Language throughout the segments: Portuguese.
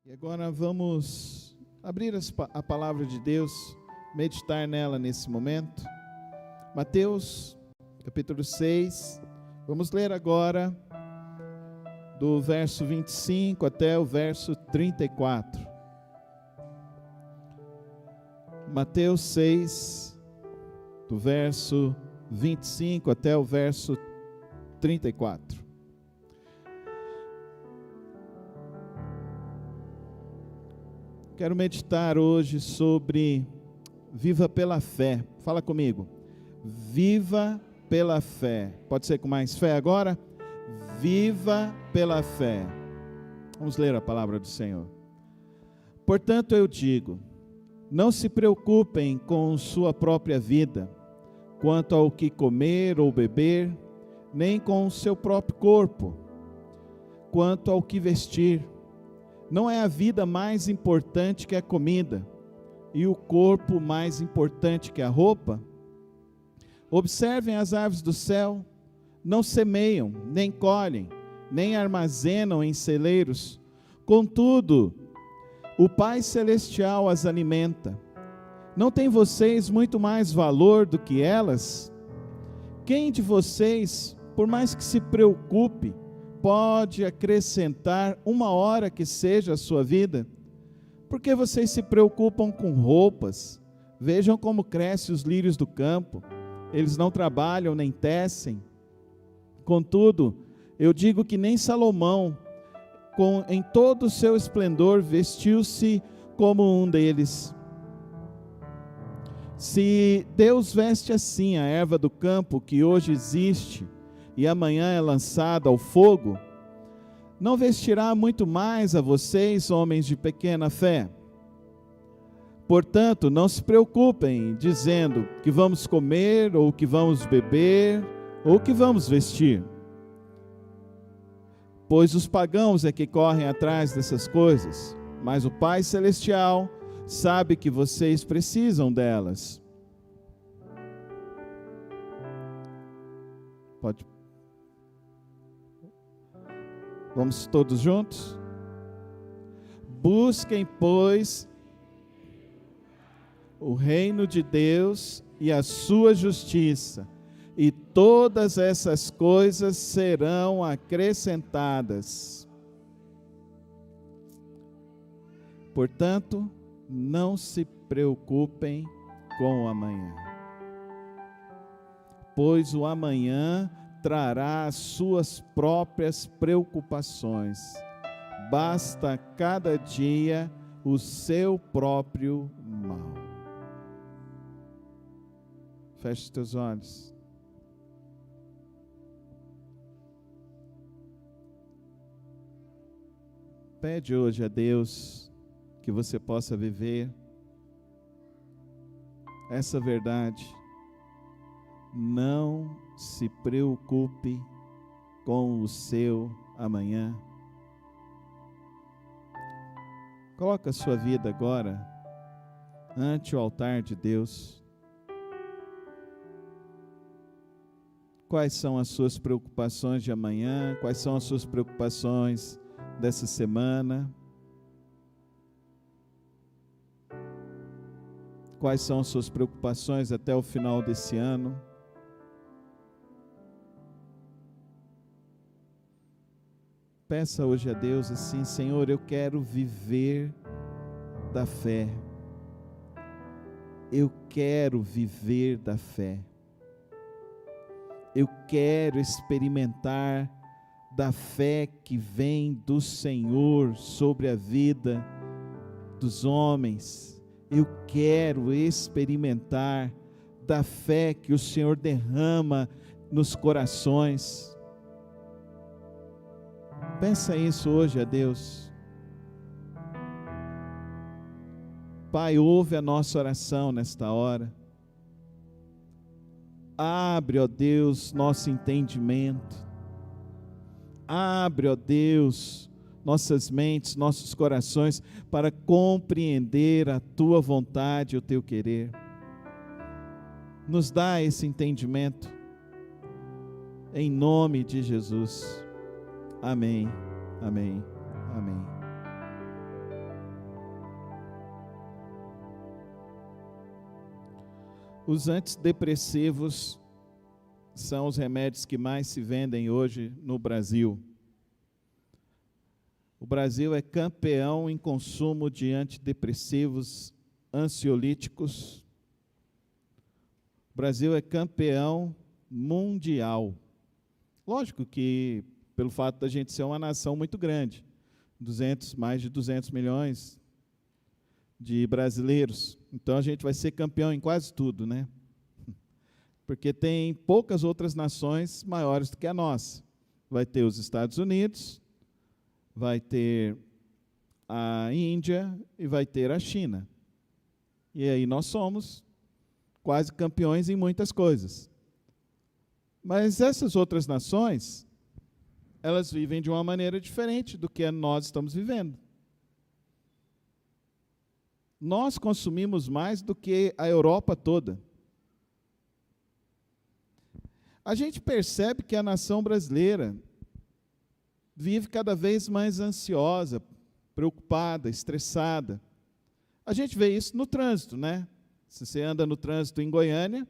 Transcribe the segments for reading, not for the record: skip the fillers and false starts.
E agora vamos abrir a palavra de Deus, meditar nela nesse momento. Mateus, capítulo 6, vamos ler agora do verso 25 até o verso 34. Mateus 6, do verso 25 até o verso 34. Quero meditar hoje sobre viva pela fé. Fala comigo. Viva pela fé. Pode ser com mais fé agora? Viva pela fé. Vamos ler a palavra do Senhor. Portanto eu digo, não se preocupem com sua própria vida, quanto ao que comer ou beber, nem com o seu próprio corpo, quanto ao que vestir. Não é a vida mais importante que a comida, e o corpo mais importante que a roupa? Observem as aves do céu, não semeiam, nem colhem, nem armazenam em celeiros, contudo, o Pai Celestial as alimenta. Não tem vocês muito mais valor do que elas? Quem de vocês, por mais que se preocupe, pode acrescentar uma hora que seja a sua vida? Porque vocês se preocupam com roupas? Vejam como crescem os lírios do campo, eles não trabalham nem tecem. Contudo, eu digo que nem Salomão, em todo o seu esplendor, vestiu-se como um deles. Se Deus veste assim a erva do campo que hoje existe, e amanhã é lançada ao fogo, não vestirá muito mais a vocês, homens de pequena fé? Portanto, não se preocupem, dizendo que vamos comer, ou que vamos beber, ou que vamos vestir. Pois os pagãos é que correm atrás dessas coisas, mas o Pai Celestial sabe que vocês precisam delas. Vamos todos juntos? Busquem, pois, o reino de Deus e a sua justiça, e todas essas coisas serão acrescentadas. Portanto, não se preocupem com o amanhã, pois o amanhã trará as suas próprias preocupações. Basta cada dia o seu próprio mal. Feche os teus olhos. Pede hoje a Deus que você possa viver essa verdade. Não se preocupe com o seu amanhã. Coloca a sua vida agora ante o altar de Deus. Quais são as suas preocupações de amanhã? Quais são as suas preocupações dessa semana? Quais são as suas preocupações até o final desse ano? Peça hoje a Deus assim: Senhor, eu quero viver da fé. Eu quero viver da fé. Eu quero experimentar da fé que vem do Senhor sobre a vida dos homens. Eu quero experimentar da fé que o Senhor derrama nos corações. Pensa isso hoje a Deus. Pai, ouve a nossa oração nesta hora. Abre, ó Deus, nosso entendimento. Abre, ó Deus, nossas mentes, nossos corações, para compreender a Tua vontade e o Teu querer. Nos dá esse entendimento, em nome de Jesus. Amém, amém, amém. Os antidepressivos são os remédios que mais se vendem hoje no Brasil. O Brasil é campeão em consumo de antidepressivos, ansiolíticos. O Brasil é campeão mundial. Lógico que, pelo fato da gente ser uma nação muito grande, mais de 200 milhões de brasileiros. Então, a gente vai ser campeão em quase tudo, né? Porque tem poucas outras nações maiores do que a nossa. Vai ter os Estados Unidos, vai ter a Índia e vai ter a China. E aí nós somos quase campeões em muitas coisas. Mas essas outras nações, elas vivem de uma maneira diferente do que nós estamos vivendo. Nós consumimos mais do que a Europa toda. A gente percebe que a nação brasileira vive cada vez mais ansiosa, preocupada, estressada. A gente vê isso no trânsito, né? Se você anda no trânsito em Goiânia,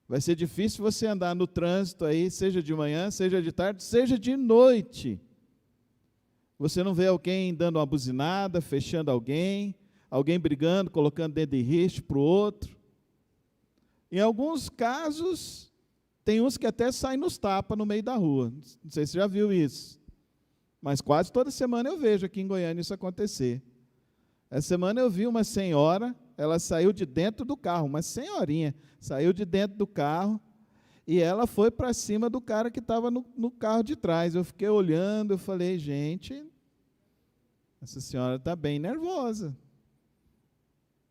vai ser difícil você andar no trânsito aí, seja de manhã, seja de tarde, seja de noite. Você não vê alguém dando uma buzinada, fechando alguém brigando, colocando dedo em riste para o outro. Em alguns casos, tem uns que até saem nos tapas no meio da rua. Não sei se você já viu isso. Mas quase toda semana eu vejo aqui em Goiânia isso acontecer. Essa semana eu vi uma senhora, ela saiu de dentro do carro, uma senhorinha, saiu de dentro do carro, e ela foi para cima do cara que estava no carro de trás. Eu fiquei olhando, eu falei, gente, essa senhora está bem nervosa.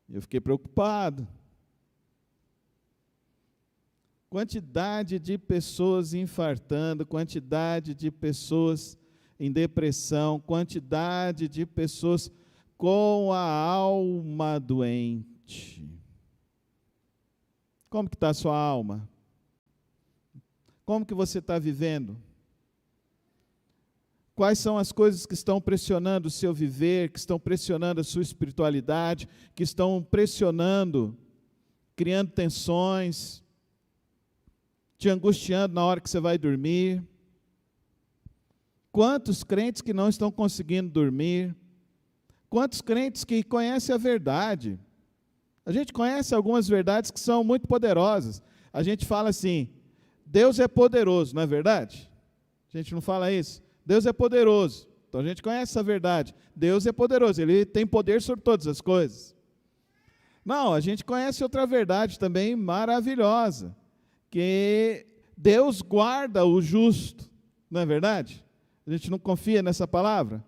Eu fiquei preocupado. Quantidade de pessoas infartando, quantidade de pessoas em depressão, quantidade de pessoas com a alma doente. Como que está a sua alma? Como que você está vivendo? Quais são as coisas que estão pressionando o seu viver, que estão pressionando a sua espiritualidade, que estão pressionando, criando tensões, te angustiando na hora que você vai dormir? Quantos crentes que não estão conseguindo dormir? Quantos crentes que conhecem a verdade? A gente conhece algumas verdades que são muito poderosas. A gente fala assim, Deus é poderoso, não é verdade? A gente não fala isso? Deus é poderoso. Então a gente conhece essa verdade. Deus é poderoso, Ele tem poder sobre todas as coisas. Não, a gente conhece outra verdade também maravilhosa, que Deus guarda o justo, não é verdade? A gente não confia nessa palavra?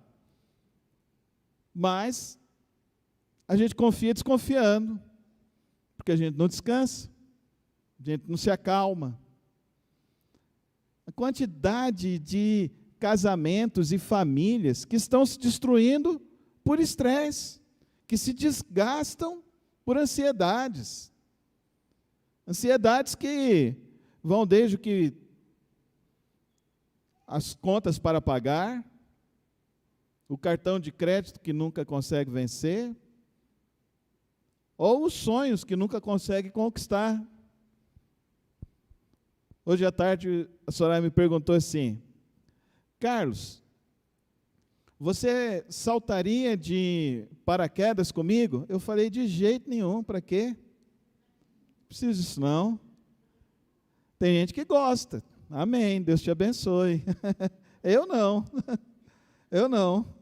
Mas a gente confia desconfiando, porque a gente não descansa, a gente não se acalma. A quantidade de casamentos e famílias que estão se destruindo por estresse, que se desgastam por ansiedades. Ansiedades que vão desde que as contas para pagar, o cartão de crédito que nunca consegue vencer, ou os sonhos que nunca consegue conquistar. Hoje à tarde, a Soraya me perguntou assim, Carlos, você saltaria de paraquedas comigo? Eu falei, de jeito nenhum, para quê? Não preciso disso não. Tem gente que gosta, amém, Deus te abençoe. Eu não, eu não.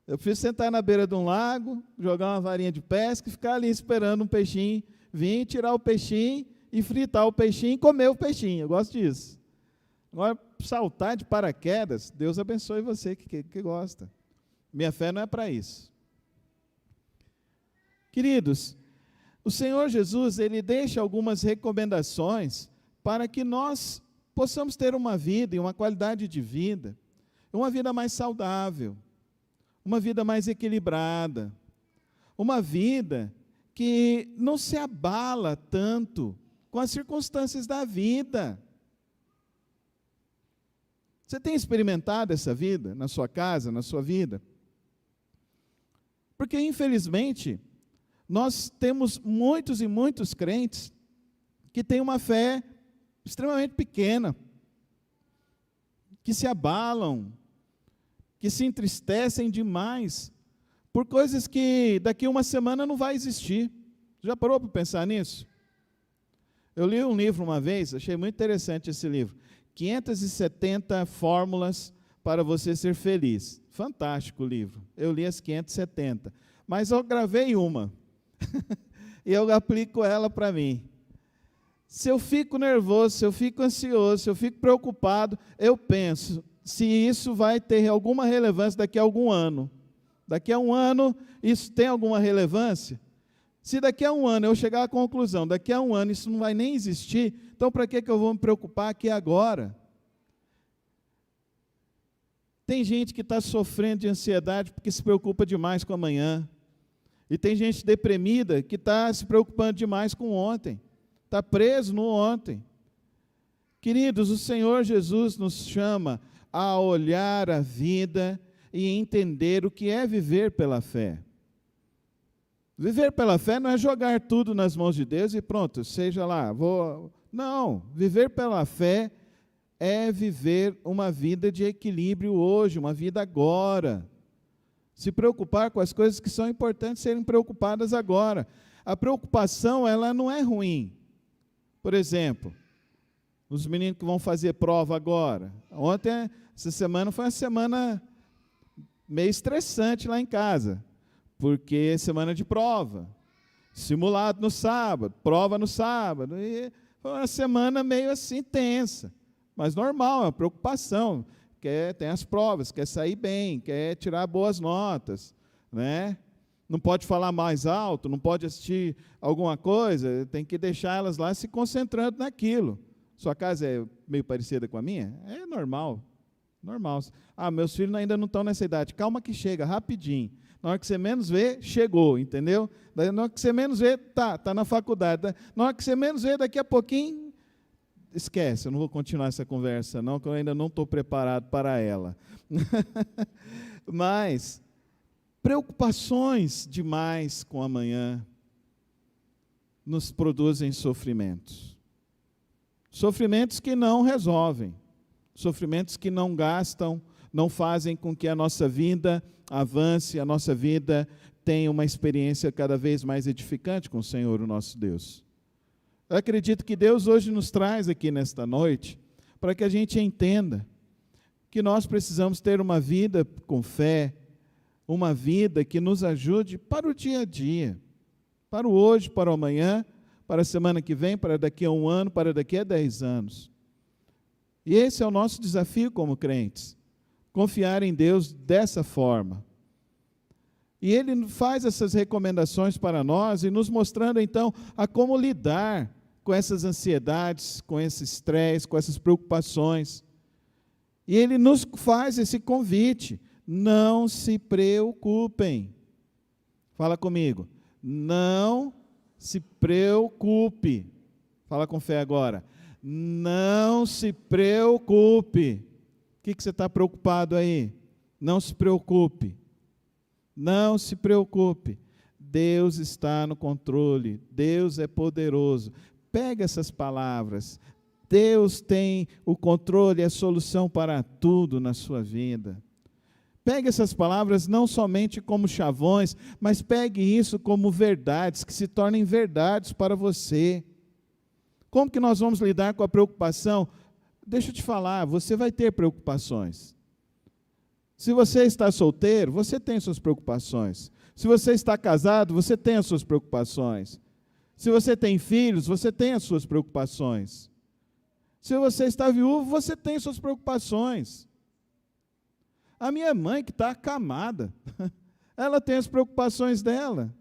Eu preciso sentar na beira de um lago, jogar uma varinha de pesca e ficar ali esperando um peixinho vir, tirar o peixinho e fritar o peixinho e comer o peixinho. Eu gosto disso. Agora, saltar de paraquedas, Deus abençoe você que gosta. Minha fé não é para isso. Queridos, o Senhor Jesus, Ele deixa algumas recomendações para que nós possamos ter uma vida e uma qualidade de vida, uma vida mais saudável, uma vida mais equilibrada, uma vida que não se abala tanto com as circunstâncias da vida. Você tem experimentado essa vida na sua casa, na sua vida? Porque, infelizmente, Nós temos muitos e muitos crentes que têm uma fé extremamente pequena, que se abalam, que se entristecem demais por coisas que daqui a uma semana não vai existir. Já parou para pensar nisso? Eu li um livro uma vez, achei muito interessante esse livro, 570 fórmulas para você ser feliz. Fantástico o livro. Eu li as 570, mas eu gravei uma, e eu aplico ela para mim. Se eu fico nervoso, se eu fico ansioso, se eu fico preocupado, eu penso se isso vai ter alguma relevância daqui a algum ano. Daqui a um ano, isso tem alguma relevância? Se daqui a um ano eu chegar à conclusão, daqui a um ano isso não vai nem existir, então para que eu vou me preocupar aqui agora? Tem gente que está sofrendo de ansiedade porque se preocupa demais com amanhã. E tem gente deprimida que está se preocupando demais com ontem. Está preso no ontem. Queridos, o Senhor Jesus nos chama a olhar a vida e entender o que é viver pela fé. Viver pela fé não é jogar tudo nas mãos de Deus e pronto, seja lá, Não, viver pela fé é viver uma vida de equilíbrio hoje, uma vida agora. Se preocupar com as coisas que são importantes serem preocupadas agora. A preocupação, ela não é ruim. Por exemplo, os meninos que vão fazer prova agora. Ontem, essa semana, foi uma semana meio estressante lá em casa, porque é semana de prova, simulado no sábado, prova no sábado, e foi uma semana meio assim tensa, mas normal, é uma preocupação, tem as provas, quer sair bem, quer tirar boas notas, né? Não pode falar mais alto, não pode assistir alguma coisa, tem que deixar elas lá se concentrando naquilo. Sua casa é meio parecida com a minha? É normal, normal. Ah, meus filhos ainda não estão nessa idade, calma que chega, rapidinho. Na hora que você menos vê, chegou, entendeu? Na hora que você menos vê, tá na faculdade. Na hora que você menos vê, daqui a pouquinho, esquece, eu não vou continuar essa conversa não, porque eu ainda não estou preparado para ela. Mas, preocupações demais com amanhã nos produzem sofrimentos. Sofrimentos que não resolvem, sofrimentos que não gastam, não fazem com que a nossa vida avance, a nossa vida tenha uma experiência cada vez mais edificante com o Senhor, o nosso Deus. Eu acredito que Deus hoje nos traz aqui nesta noite para que a gente entenda que nós precisamos ter uma vida com fé, uma vida que nos ajude para o dia a dia, para o hoje, para o amanhã, para a semana que vem, para daqui a um ano, para daqui a 10 anos. E esse é o nosso desafio como crentes, confiar em Deus dessa forma. E Ele faz essas recomendações para nós e nos mostrando então a como lidar com essas ansiedades, com esse estresse, com essas preocupações. E Ele nos faz esse convite, não se preocupem. Fala comigo, não se preocupe. Fala com fé agora, não se preocupe. O que você está preocupado aí? Não se preocupe. Não se preocupe. Deus está no controle. Deus é poderoso. Pega essas palavras. Deus tem o controle e a solução para tudo na sua vida. Pegue essas palavras não somente como chavões, mas pegue isso como verdades, que se tornem verdades para você. Como que nós vamos lidar com a preocupação? Deixa eu te falar, você vai ter preocupações. Se você está solteiro, você tem suas preocupações. Se você está casado, você tem as suas preocupações. Se você tem filhos, você tem as suas preocupações. Se você está viúvo, você tem suas preocupações. A minha mãe, que está acamada, ela tem as preocupações dela.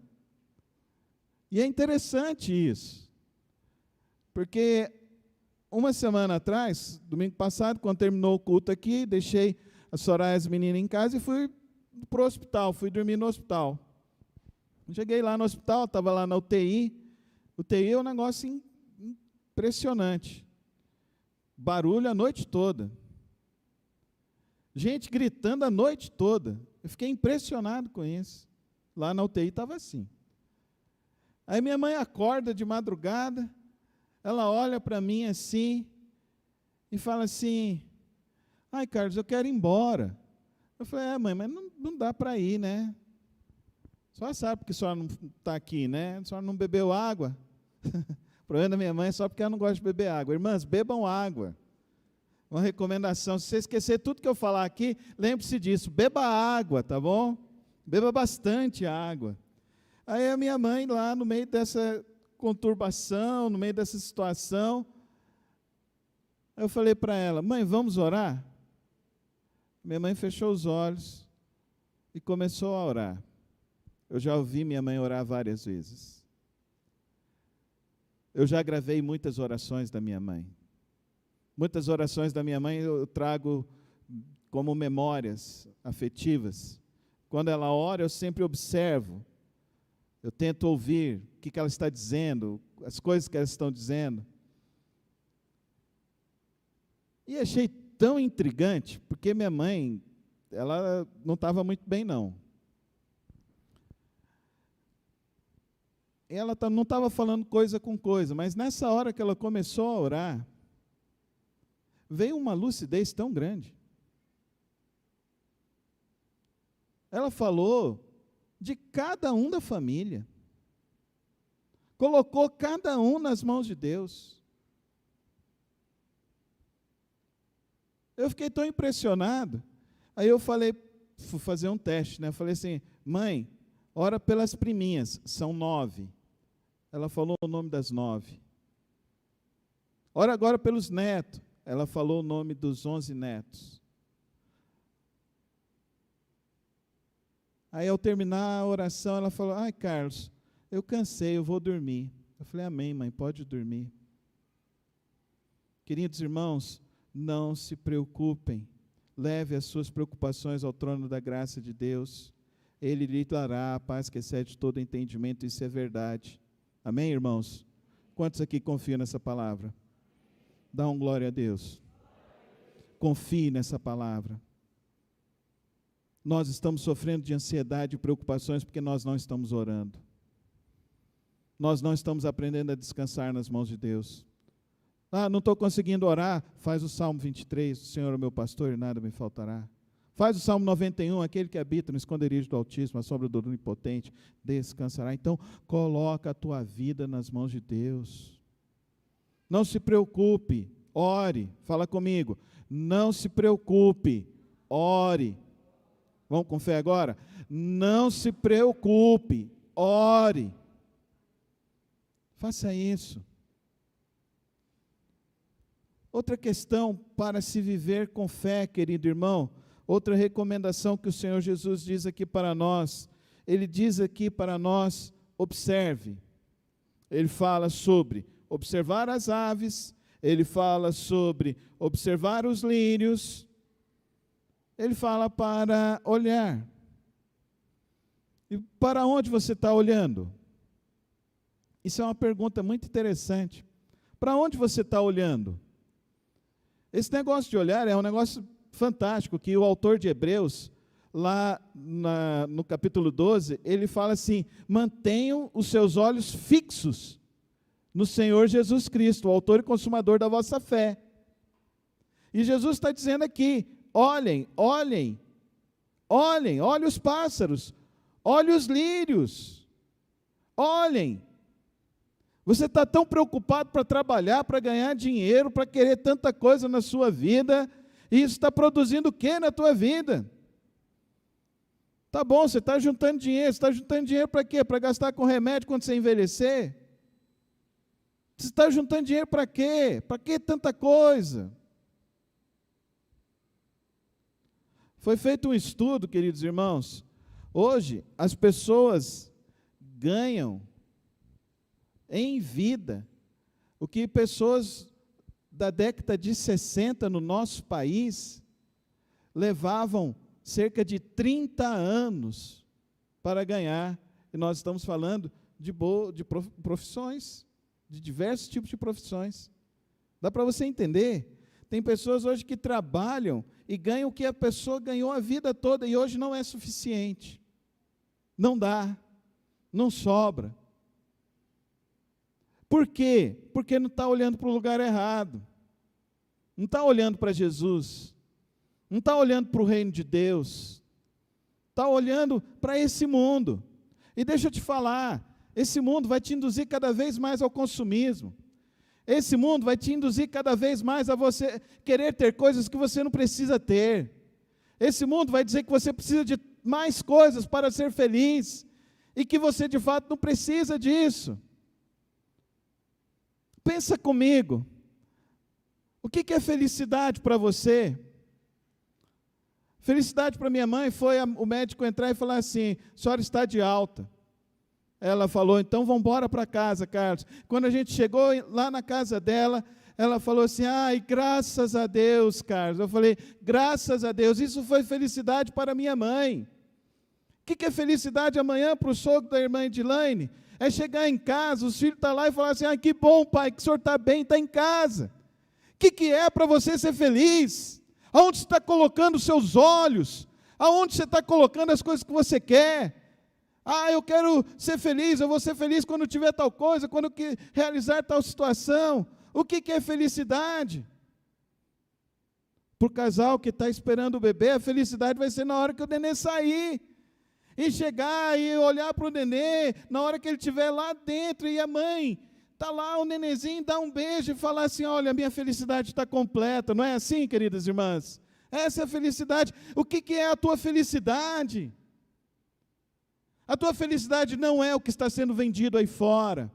E é interessante isso. Porque uma semana atrás, domingo passado, quando terminou o culto aqui, deixei a Soraya e as meninas em casa e fui para o hospital, fui dormir no hospital. Cheguei lá no hospital, estava lá na UTI. UTI é um negócio impressionante. Barulho a noite toda. Gente gritando a noite toda. Eu fiquei impressionado com isso. Lá na UTI estava assim. Aí minha mãe acorda de madrugada, ela olha para mim assim, e fala assim, ai Carlos, eu quero ir embora. Eu falei, mãe, mas não dá para ir, né? A senhora sabe porque a senhora não está aqui, né? A senhora não bebeu água. O problema da minha mãe é só porque ela não gosta de beber água. Irmãs, bebam água. Uma recomendação, se você esquecer tudo que eu falar aqui, lembre-se disso, beba água, tá bom? Beba bastante água. Aí a minha mãe lá no meio dessa conturbação, no meio dessa situação, eu falei para ela, mãe, vamos orar? Minha mãe fechou os olhos e começou a orar. Eu já ouvi minha mãe orar várias vezes. Eu já gravei muitas orações da minha mãe. Muitas orações da minha mãe eu trago como memórias afetivas. Quando ela ora, eu sempre observo. Eu tento ouvir o que ela está dizendo, as coisas que ela está dizendo. E achei tão intrigante, porque minha mãe, ela não estava muito bem, não. Ela não estava falando coisa com coisa, mas nessa hora que ela começou a orar, veio uma lucidez tão grande. Ela falou de cada um da família. Colocou cada um nas mãos de Deus. Eu fiquei tão impressionado. Aí eu falei, fui fazer um teste, né? Eu falei assim, mãe, ora pelas priminhas, são 9. Ela falou o nome das 9. Ora agora pelos netos. Ela falou o nome dos 11 netos. Aí, ao terminar a oração, ela falou, ai, Carlos, eu cansei, eu vou dormir. Eu falei, amém, mãe, pode dormir. Queridos irmãos, não se preocupem. Leve as suas preocupações ao trono da graça de Deus. Ele lhe dará a paz que excede todo entendimento, isso é verdade. Amém, irmãos? Quantos aqui confiam nessa palavra? Dá um glória a Deus. Confie nessa palavra. Nós estamos sofrendo de ansiedade e preocupações porque nós não estamos orando. Nós não estamos aprendendo a descansar nas mãos de Deus. Não estou conseguindo orar, faz o Salmo 23, o Senhor é o meu pastor e nada me faltará. Faz o Salmo 91, aquele que habita no esconderijo do Altíssimo, a sombra do Onipotente, descansará. Então, coloca a tua vida nas mãos de Deus. Não se preocupe, ore, fala comigo. Não se preocupe, ore. Vamos com fé agora? Não se preocupe, ore. Faça isso. Outra questão para se viver com fé, querido irmão, outra recomendação que o Senhor Jesus diz aqui para nós, Ele diz aqui para nós, observe. Ele fala sobre observar as aves, Ele fala sobre observar os lírios, Ele fala para olhar. E para onde você está olhando? Isso é uma pergunta muito interessante. Para onde você está olhando? Esse negócio de olhar é um negócio fantástico, que o autor de Hebreus, lá no capítulo 12, ele fala assim, mantenham os seus olhos fixos no Senhor Jesus Cristo, o autor e consumador da vossa fé. E Jesus está dizendo aqui, olhem os pássaros, olhem os lírios, olhem. Você está tão preocupado para trabalhar, para ganhar dinheiro, para querer tanta coisa na sua vida, e isso está produzindo o que na tua vida? Tá bom, você está juntando dinheiro para quê? Para gastar com remédio quando você envelhecer? Você está juntando dinheiro para quê? Para que tanta coisa? Foi feito um estudo, queridos irmãos, hoje as pessoas ganham em vida o que pessoas da década de 60 no nosso país levavam cerca de 30 anos para ganhar, e nós estamos falando de profissões, de diversos tipos de profissões. Dá para você entender? Tem pessoas hoje que trabalham e ganham o que a pessoa ganhou a vida toda, e hoje não é suficiente. Não dá, não sobra. Por quê? Porque não está olhando para o lugar errado. Não está olhando para Jesus. Não está olhando para o reino de Deus. Está olhando para esse mundo. E deixa eu te falar, esse mundo vai te induzir cada vez mais ao consumismo. Esse mundo vai te induzir cada vez mais a você querer ter coisas que você não precisa ter. Esse mundo vai dizer que você precisa de mais coisas para ser feliz, e que você de fato não precisa disso. Pensa comigo, o que é felicidade para você? Felicidade para minha mãe foi o médico entrar e falar assim: a senhora está de alta. Ela falou: então vamos embora para casa, Carlos. Quando a gente chegou lá na casa dela, ela falou assim: ai, graças a Deus, Carlos. Eu falei: graças a Deus, isso foi felicidade para minha mãe. O que é felicidade amanhã para o sogro da irmã Edilane? É chegar em casa, os filhos estão lá e falar assim: ah, que bom, pai, que o senhor está bem, está em casa. O que é para você ser feliz? Aonde você está colocando os seus olhos? Aonde você está colocando as coisas que você quer? Ah, eu quero ser feliz, eu vou ser feliz quando tiver tal coisa, quando eu realizar tal situação. O que é felicidade? Para o casal que está esperando o bebê, a felicidade vai ser na hora que o nenê sair. E chegar e olhar para o nenê, na hora que ele estiver lá dentro, e a mãe está lá, o nenenzinho, dá um beijo e falar assim: olha, a minha felicidade está completa. Não é assim, queridas irmãs? Essa é a felicidade. O que é a tua felicidade? A tua felicidade não é o que está sendo vendido aí fora.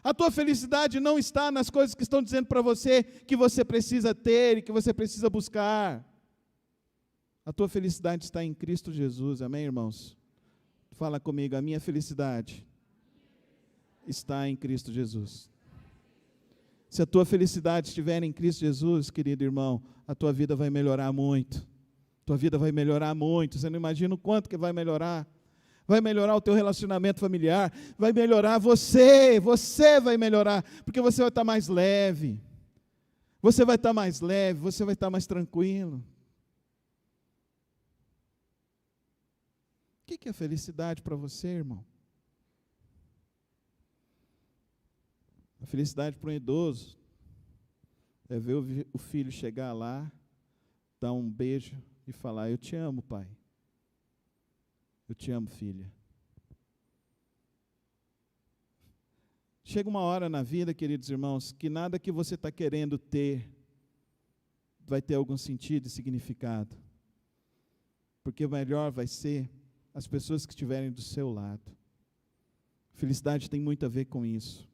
A tua felicidade não está nas coisas que estão dizendo para você que você precisa ter e que você precisa buscar. A tua felicidade está em Cristo Jesus, amém, irmãos? Fala comigo, a minha felicidade está em Cristo Jesus. Se a tua felicidade estiver em Cristo Jesus, querido irmão, a tua vida vai melhorar muito. Tua vida vai melhorar muito, você não imagina o quanto que vai melhorar. Vai melhorar o teu relacionamento familiar, vai melhorar você vai melhorar, porque você vai estar mais leve, você vai estar mais leve, você vai estar mais tranquilo. O que é felicidade para você, irmão? A felicidade para um idoso é ver o filho chegar lá, dar um beijo e falar: eu te amo, pai. Eu te amo, filha. Chega uma hora na vida, queridos irmãos, que nada que você está querendo ter vai ter algum sentido e significado. Porque o melhor vai ser as pessoas que estiverem do seu lado. Felicidade tem muito a ver com isso.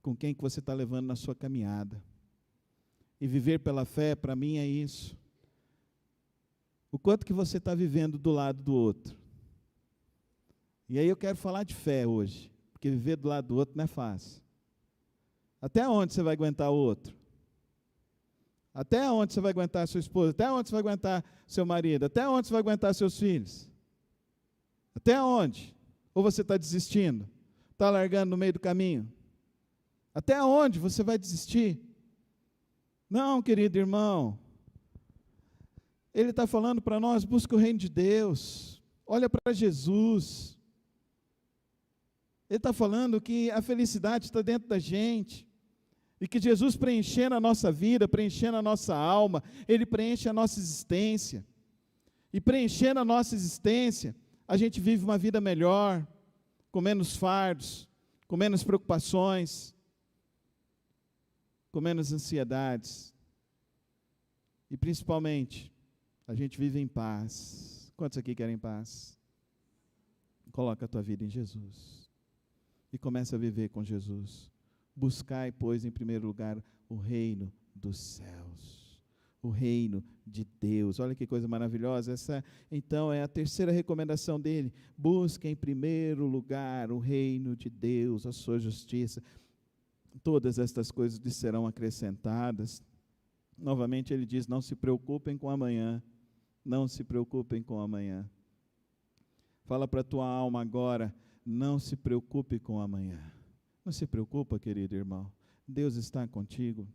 Com quem que você está levando na sua caminhada. E viver pela fé, para mim, é isso. O quanto que você está vivendo do lado do outro. E aí eu quero falar de fé hoje, porque viver do lado do outro não é fácil. Até onde você vai aguentar o outro? Até onde você vai aguentar a sua esposa? Até onde você vai aguentar seu marido? Até onde você vai aguentar seus filhos? Até onde? Ou você está desistindo? Está largando no meio do caminho? Até onde você vai desistir? Não, querido irmão. Ele está falando para nós: busca o reino de Deus. Olha para Jesus. Ele está falando que a felicidade está dentro da gente, e que Jesus preenchendo a nossa vida, preenchendo a nossa alma, Ele preenche a nossa existência, e preenchendo a nossa existência, a gente vive uma vida melhor, com menos fardos, com menos preocupações, com menos ansiedades, e principalmente, a gente vive em paz. Quantos aqui querem paz? Coloca a tua vida em Jesus. E começa a viver com Jesus. Buscai, pois, em primeiro lugar, o reino dos céus. O reino de Deus. Olha que coisa maravilhosa. Essa, então, é a terceira recomendação dele. Busque em primeiro lugar o reino de Deus, a sua justiça. Todas estas coisas lhe serão acrescentadas. Novamente ele diz: não se preocupem com amanhã. Não se preocupem com amanhã. Fala para a tua alma agora: não se preocupe com amanhã. Não se preocupa, querido irmão. Deus está contigo.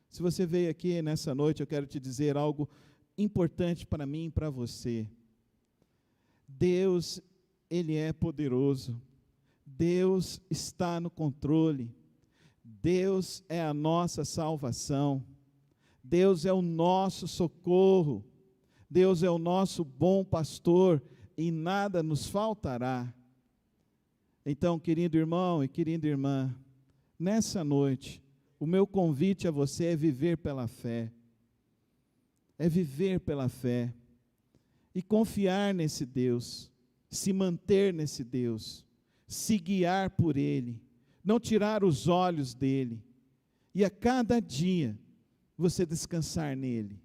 Se você veio aqui nessa noite, eu quero te dizer algo importante para mim e para você. Deus, Ele é poderoso. Deus está no controle. Deus é a nossa salvação, Deus é o nosso socorro, Deus é o nosso bom pastor e nada nos faltará. Então, querido irmão e querida irmã, nessa noite, o meu convite a você é viver pela fé, é viver pela fé e confiar nesse Deus, se manter nesse Deus, se guiar por Ele, não tirar os olhos dEle, e a cada dia você descansar nele,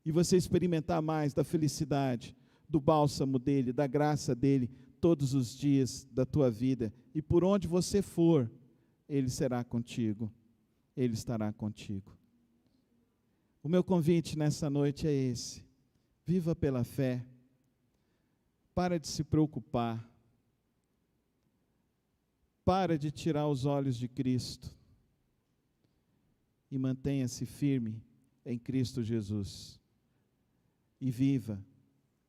e você experimentar mais da felicidade, do bálsamo dEle, da graça dEle, todos os dias da tua vida, e por onde você for, Ele será contigo, Ele estará contigo. O meu convite nessa noite é esse: viva pela fé, para de se preocupar, para de tirar os olhos de Cristo, e mantenha-se firme em Cristo Jesus, e viva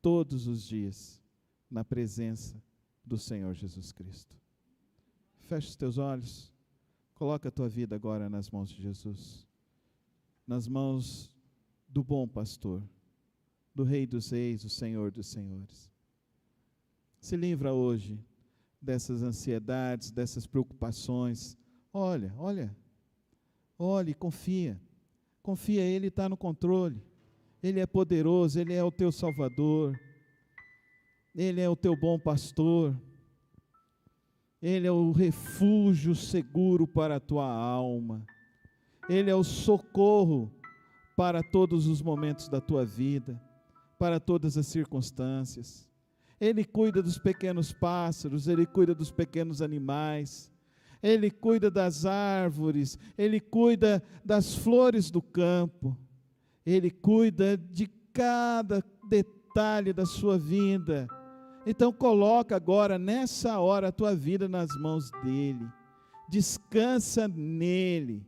todos os dias na presença do Senhor Jesus Cristo. Feche os teus olhos, coloca a tua vida agora nas mãos de Jesus, nas mãos do bom pastor, do Rei dos Reis, o Senhor dos Senhores. Se livra hoje dessas ansiedades, dessas preocupações. Olha, confia, Ele está no controle, Ele é poderoso, Ele é o teu Salvador, Ele é o teu bom pastor, Ele é o refúgio seguro para a tua alma, Ele é o socorro para todos os momentos da tua vida, para todas as circunstâncias. Ele cuida dos pequenos pássaros, Ele cuida dos pequenos animais, Ele cuida das árvores, Ele cuida das flores do campo, Ele cuida de cada detalhe da sua vida. Então coloca agora, nessa hora, a tua vida nas mãos dEle, descansa nele,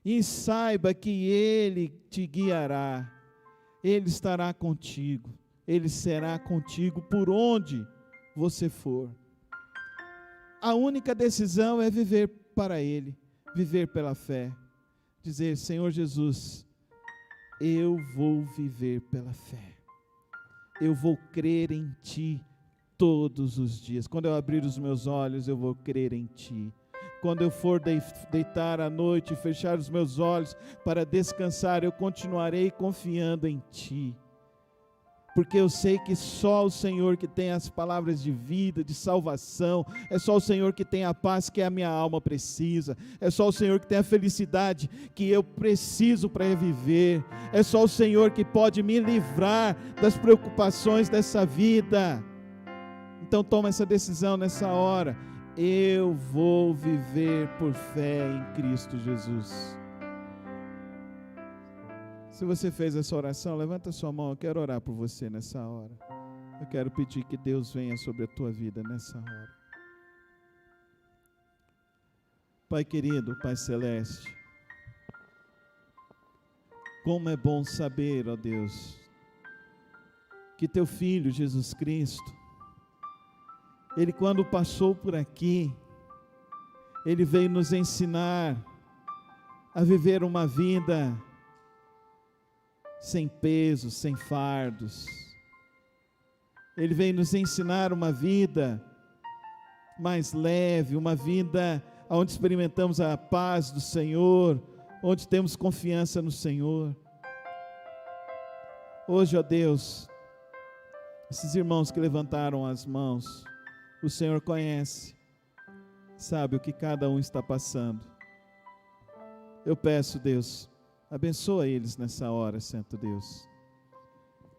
e saiba que Ele te guiará, Ele estará contigo, Ele será contigo por onde você for. A única decisão é viver para Ele, viver pela fé, dizer: Senhor Jesus, eu vou viver pela fé, eu vou crer em Ti todos os dias. Quando eu abrir os meus olhos, eu vou crer em Ti. Quando eu for deitar à noite e fechar os meus olhos para descansar, eu continuarei confiando em Ti, porque eu sei que só o Senhor que tem as palavras de vida, de salvação, é só o Senhor que tem a paz que a minha alma precisa, é só o Senhor que tem a felicidade que eu preciso para viver, é só o Senhor que pode me livrar das preocupações dessa vida. Então toma essa decisão nessa hora: eu vou viver por fé em Cristo Jesus. Se você fez essa oração, levanta sua mão, eu quero orar por você nessa hora. Eu quero pedir que Deus venha sobre a tua vida nessa hora. Pai querido, Pai celeste, como é bom saber, ó Deus, que teu Filho Jesus Cristo, Ele quando passou por aqui, Ele veio nos ensinar a viver uma vida sem pesos, sem fardos. Ele veio nos ensinar uma vida mais leve, uma vida onde experimentamos a paz do Senhor, onde temos confiança no Senhor. Hoje, ó Deus, esses irmãos que levantaram as mãos, o Senhor conhece, sabe o que cada um está passando. Eu peço, Deus, abençoa eles nessa hora, Santo Deus.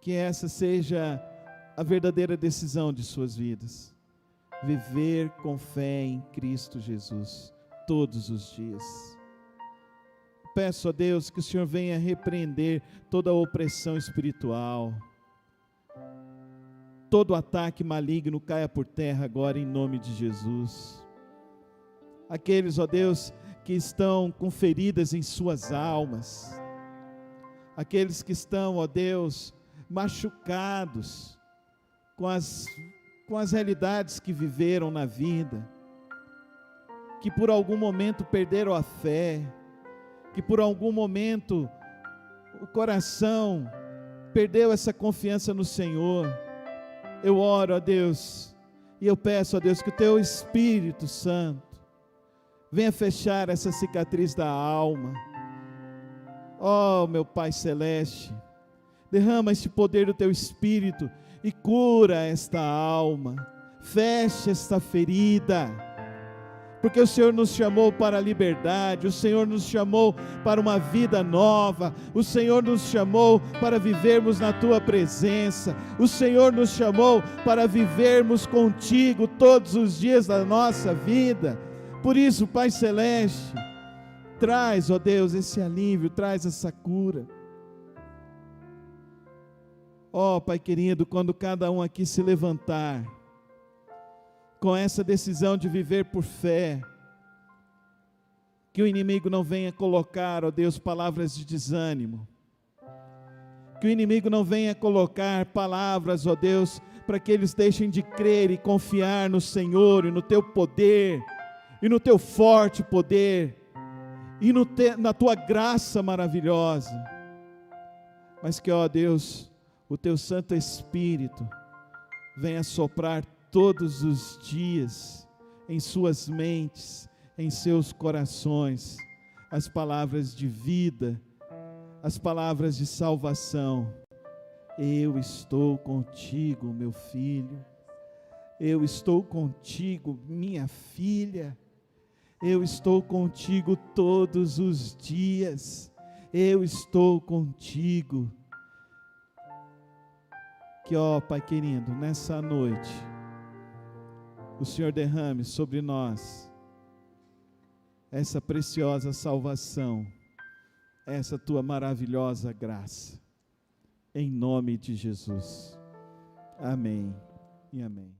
Que essa seja a verdadeira decisão de suas vidas. Viver com fé em Cristo Jesus, todos os dias. Peço a Deus que o Senhor venha repreender toda a opressão espiritual. Todo ataque maligno caia por terra agora em nome de Jesus. Aqueles, ó Deus, que estão com feridas em suas almas, aqueles que estão, ó Deus, machucados com as realidades que viveram na vida, que por algum momento perderam a fé, que por algum momento o coração perdeu essa confiança no Senhor. Eu oro a Deus, e eu peço a Deus que o Teu Espírito Santo venha fechar essa cicatriz da alma. Oh, meu Pai Celeste, derrama este poder do Teu Espírito e cura esta alma, fecha esta ferida, porque o Senhor nos chamou para a liberdade, o Senhor nos chamou para uma vida nova, o Senhor nos chamou para vivermos na Tua presença, o Senhor nos chamou para vivermos contigo todos os dias da nossa vida. Por isso, Pai Celeste, traz, ó Deus, esse alívio, traz essa cura. Ó Pai querido, quando cada um aqui se levantar, com essa decisão de viver por fé, que o inimigo não venha colocar, ó Deus, palavras de desânimo, que o inimigo não venha colocar palavras, ó Deus, para que eles deixem de crer e confiar no Senhor e no Teu poder, e no Teu forte poder, e na Tua graça maravilhosa, mas que, ó Deus, o Teu Santo Espírito venha soprar todos os dias em suas mentes, em seus corações, as palavras de vida, as palavras de salvação. Eu estou contigo, meu filho, eu estou contigo, minha filha, eu estou contigo todos os dias, eu estou contigo. Que, ó Pai querido, nessa noite, o Senhor derrame sobre nós essa preciosa salvação, essa Tua maravilhosa graça, em nome de Jesus. Amém e amém.